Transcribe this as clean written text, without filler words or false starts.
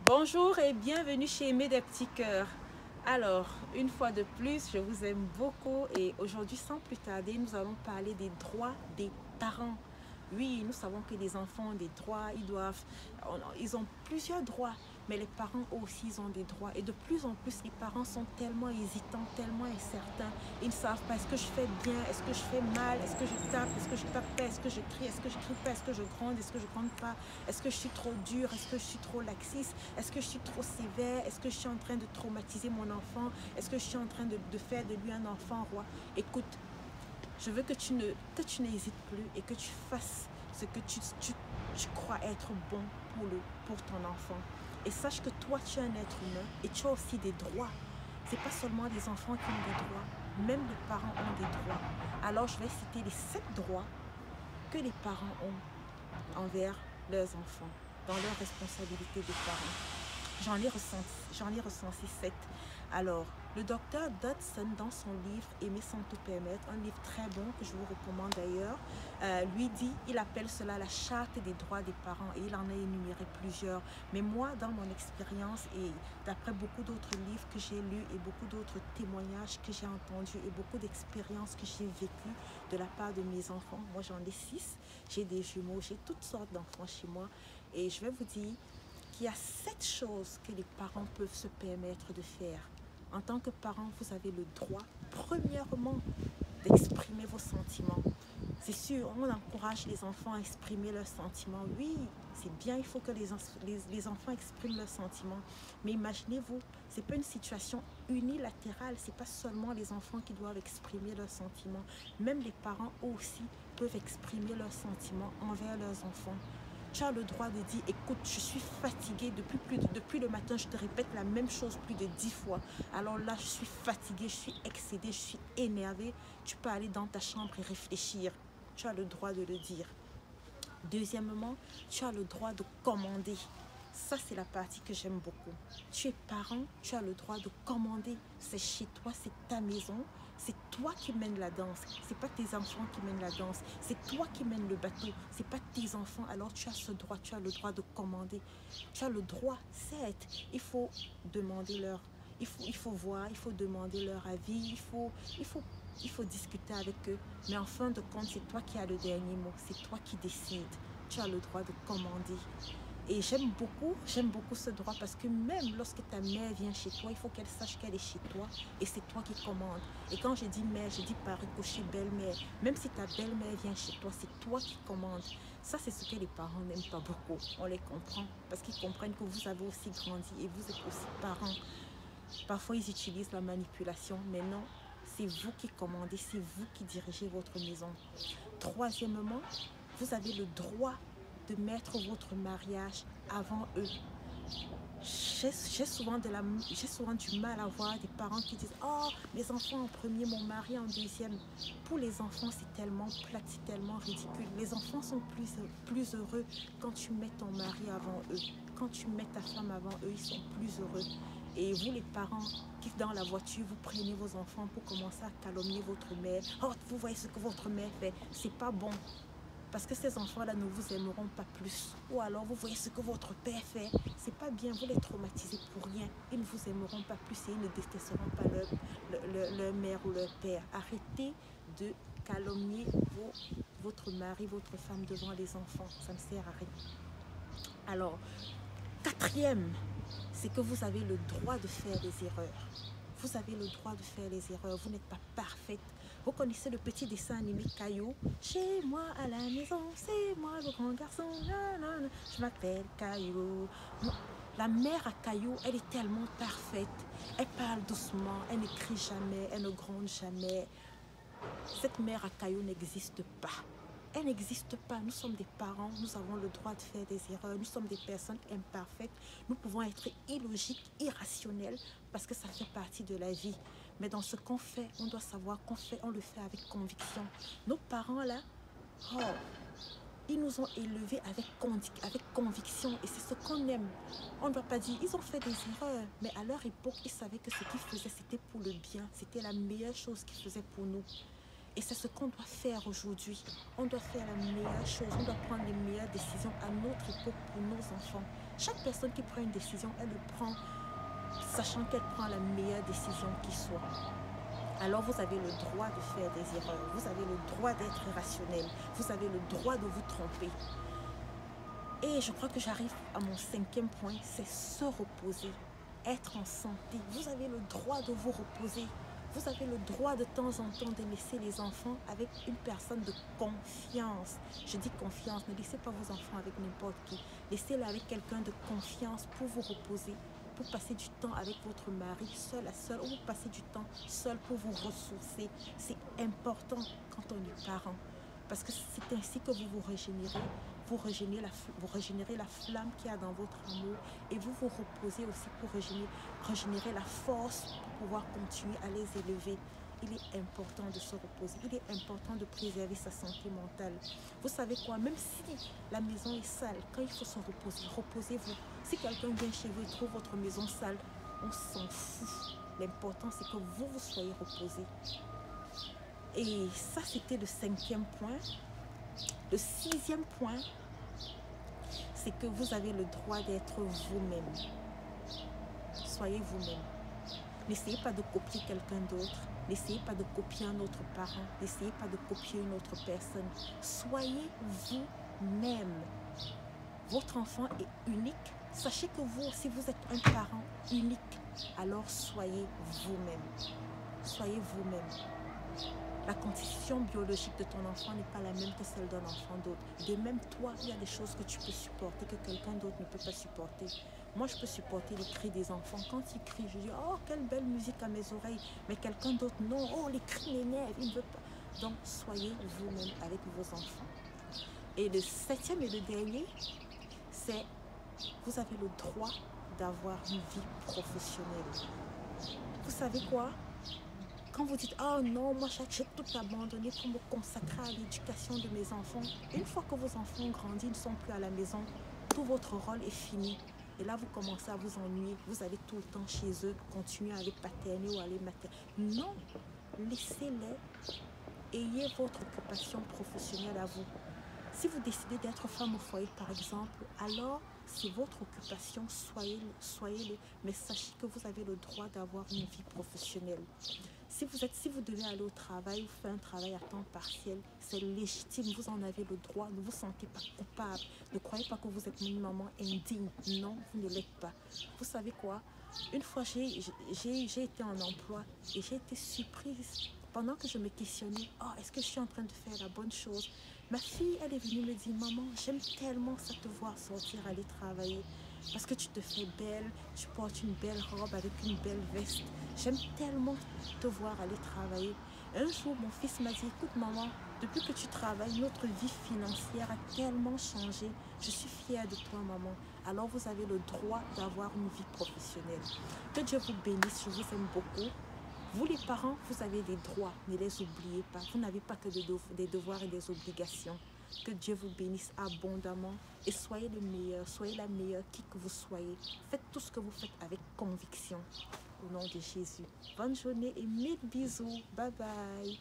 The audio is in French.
Bonjour et bienvenue chez Aimer des petits cœurs. Alors, une fois de plus, je vous aime beaucoup et aujourd'hui, sans plus tarder, nous allons parler des droits des parents. Oui, nous savons que les enfants ont des droits, ils ont plusieurs droits, mais les parents aussi, ils ont des droits. Et de plus en plus, les parents sont tellement hésitants, tellement incertains. Ils ne savent pas, est-ce que je fais bien, est-ce que je fais mal, est-ce que je tape pas, est-ce que je crie, est-ce que je crie pas, est-ce que je gronde, est-ce que je gronde pas, est-ce que je suis trop dure, est-ce que je suis trop laxiste, est-ce que je suis trop sévère, est-ce que je suis en train de traumatiser mon enfant, est-ce que je suis en train de faire de lui un enfant roi. Écoute, je veux que tu n'hésites plus et que tu fasses ce que tu crois être bon pour ton enfant. Et sache que toi, tu es un être humain et tu as aussi des droits. Ce n'est pas seulement les enfants qui ont des droits, même les parents ont des droits. Alors, je vais citer les 7 droits que les parents ont envers leurs enfants, dans leur responsabilité de parents. J'en ai recensé 7. Alors, le docteur Dodson, dans son livre Aimer sans te permettre, un livre très bon que je vous recommande d'ailleurs, lui dit, il appelle cela la charte des droits des parents et il en a énuméré plusieurs. Mais moi, dans mon expérience et d'après beaucoup d'autres livres que j'ai lus et beaucoup d'autres témoignages que j'ai entendus et beaucoup d'expériences que j'ai vécues de la part de mes enfants, moi j'en ai 6, j'ai des jumeaux, j'ai toutes sortes d'enfants chez moi et je vais vous dire qu'il y a 7 choses que les parents peuvent se permettre de faire. En tant que parent, vous avez le droit, premièrement, d'exprimer vos sentiments. C'est sûr, on encourage les enfants à exprimer leurs sentiments. Oui, c'est bien, il faut que les enfants expriment leurs sentiments. Mais imaginez-vous, ce n'est pas une situation unilatérale. Ce n'est pas seulement les enfants qui doivent exprimer leurs sentiments. Même les parents aussi peuvent exprimer leurs sentiments envers leurs enfants. Tu as le droit de dire, écoute, je suis fatiguée depuis le matin, je te répète la même chose plus de 10 fois. Alors là, je suis fatiguée, je suis excédée, je suis énervée. Tu peux aller dans ta chambre et réfléchir. Tu as le droit de le dire. Deuxièmement, tu as le droit de commander. Ça, c'est la partie que j'aime beaucoup. Tu es parent, tu as le droit de commander. C'est chez toi, c'est ta maison. C'est toi qui mènes la danse. Ce n'est pas tes enfants qui mènent la danse. C'est toi qui mènes le bateau. Ce n'est pas tes enfants. Alors, tu as ce droit. Tu as le droit de commander. Tu as le droit, certes. Il faut demander leur... Il faut voir, il faut demander leur avis. Il faut discuter avec eux. Mais en fin de compte, c'est toi qui as le dernier mot. C'est toi qui décides. Tu as le droit de commander. Et j'aime beaucoup ce droit parce que même lorsque ta mère vient chez toi, il faut qu'elle sache qu'elle est chez toi et c'est toi qui commandes. Et quand je dis mère, je dis par ricochet belle-mère. Même si ta belle-mère vient chez toi, c'est toi qui commandes. Ça, c'est ce que les parents n'aiment pas beaucoup. On les comprend parce qu'ils comprennent que vous avez aussi grandi et vous êtes aussi parents. Parfois, ils utilisent la manipulation, mais non, c'est vous qui commandez, c'est vous qui dirigez votre maison. Troisièmement, vous avez le droit de mettre votre mariage avant eux. J'ai souvent du mal à voir des parents qui disent « Oh, mes enfants en premier, mon mari en deuxième. » Pour les enfants, c'est tellement plate, c'est tellement ridicule. Les enfants sont plus heureux quand tu mets ton mari avant eux. Quand tu mets ta femme avant eux, ils sont plus heureux. Et vous, les parents, qui dans la voiture, vous prenez vos enfants pour commencer à calomnier votre mère. « Oh, vous voyez ce que votre mère fait. C'est pas bon. » Parce que ces enfants-là ne vous aimeront pas plus. Ou alors, vous voyez ce que votre père fait. C'est pas bien, vous les traumatisez pour rien. Ils ne vous aimeront pas plus et ils ne détesteront pas leur mère ou leur père. Arrêtez de calomnier votre mari, votre femme devant les enfants. Ça ne sert à rien. Alors, quatrième, c'est que vous avez le droit de faire des erreurs. Vous avez le droit de faire les erreurs. Vous n'êtes pas parfaite. Vous connaissez le petit dessin animé Caillou? Chez moi à la maison, c'est moi le grand garçon. Nanana, je m'appelle Caillou. La mère à Caillou, elle est tellement parfaite. Elle parle doucement, elle ne crie jamais, elle ne gronde jamais. Cette mère à Caillou n'existe pas. Elle n'existe pas. Nous sommes des parents, nous avons le droit de faire des erreurs, nous sommes des personnes imparfaites, nous pouvons être illogiques, irrationnels, parce que ça fait partie de la vie. Mais dans ce qu'on fait, on doit savoir qu'on fait, on le fait avec conviction. Nos parents là, oh, ils nous ont élevés avec conviction et c'est ce qu'on aime. On ne doit pas dire, ils ont fait des erreurs, mais à leur époque, ils savaient que ce qu'ils faisaient, c'était pour le bien, c'était la meilleure chose qu'ils faisaient pour nous. Et c'est ce qu'on doit faire aujourd'hui. On doit faire la meilleure chose. On doit prendre les meilleures décisions à notre époque pour nos enfants. Chaque personne qui prend une décision, elle le prend sachant qu'elle prend la meilleure décision qui soit. Alors vous avez le droit de faire des erreurs, vous avez le droit d'être irrationnel, vous avez le droit de vous tromper. Et je crois que j'arrive à mon 5e point, c'est se reposer, être en santé. Vous avez le droit de vous reposer. Vous avez le droit de temps en temps de laisser les enfants avec une personne de confiance. Je dis confiance, ne laissez pas vos enfants avec n'importe qui. Laissez-les avec quelqu'un de confiance pour vous reposer, pour passer du temps avec votre mari, seul à seul, ou vous passez du temps seul pour vous ressourcer. C'est important quand on est parent, parce que c'est ainsi que vous vous régénérez. Vous régénérez la flamme qu'il y a dans votre amour et vous vous reposez aussi pour régénérer la force pour pouvoir continuer à les élever. Il est important de se reposer, il est important de préserver sa santé mentale. Vous savez quoi, même si la maison est sale, quand il faut se reposer, reposez-vous. Si quelqu'un vient chez vous et trouve votre maison sale, on s'en fout. L'important c'est que vous soyez reposé. Et ça c'était le 5e point. Le 6e point, c'est que vous avez le droit d'être vous-même. Soyez vous-même. N'essayez pas de copier quelqu'un d'autre. N'essayez pas de copier un autre parent. N'essayez pas de copier une autre personne. Soyez vous-même. Votre enfant est unique. Sachez que vous, si vous êtes un parent unique, alors soyez vous-même. Soyez vous-même. La constitution biologique de ton enfant n'est pas la même que celle d'un enfant d'autre. De même, toi, il y a des choses que tu peux supporter que quelqu'un d'autre ne peut pas supporter. Moi, je peux supporter les cris des enfants. Quand ils crient, je dis « Oh, quelle belle musique à mes oreilles !» Mais quelqu'un d'autre, non, « Oh, les cris m'énervent, il ne veut pas. » Donc, soyez vous-même avec vos enfants. Et le 7e et le dernier, c'est vous avez le droit d'avoir une vie professionnelle. Vous savez quoi? Quand vous dites « Oh non, moi j'ai tout abandonné pour me consacrer à l'éducation de mes enfants », une fois que vos enfants ont grandi, ils ne sont plus à la maison, tout votre rôle est fini. Et là, vous commencez à vous ennuyer. Vous allez tout le temps chez eux, continuer à les paterner ou à les materner. Non, laissez-les. Ayez votre occupation professionnelle à vous. Si vous décidez d'être femme au foyer, par exemple, alors c'est votre occupation, soyez-le. Mais sachez que vous avez le droit d'avoir une vie professionnelle. Si vous devez aller au travail ou faire un travail à temps partiel, c'est légitime, vous en avez le droit, ne vous sentez pas coupable. Ne croyez pas que vous êtes une maman indigne. Non, vous ne l'êtes pas. Vous savez quoi? Une fois, j'ai été en emploi et j'ai été surprise. Pendant que je me questionnais, oh, est-ce que je suis en train de faire la bonne chose? Ma fille, elle est venue me dire, maman, j'aime tellement ça te voir sortir, aller travailler. Parce que tu te fais belle, tu portes une belle robe avec une belle veste. J'aime tellement te voir aller travailler. Un jour, mon fils m'a dit, écoute maman, depuis que tu travailles, notre vie financière a tellement changé. Je suis fière de toi maman. Alors vous avez le droit d'avoir une vie professionnelle. Que Dieu vous bénisse, je vous aime beaucoup. Vous les parents, vous avez des droits, ne les oubliez pas. Vous n'avez pas que des devoirs et des obligations. Que Dieu vous bénisse abondamment et soyez le meilleur, soyez la meilleure qui que vous soyez. Faites tout ce que vous faites avec conviction. Au nom de Jésus. Bonne journée et mille bisous. Bye bye.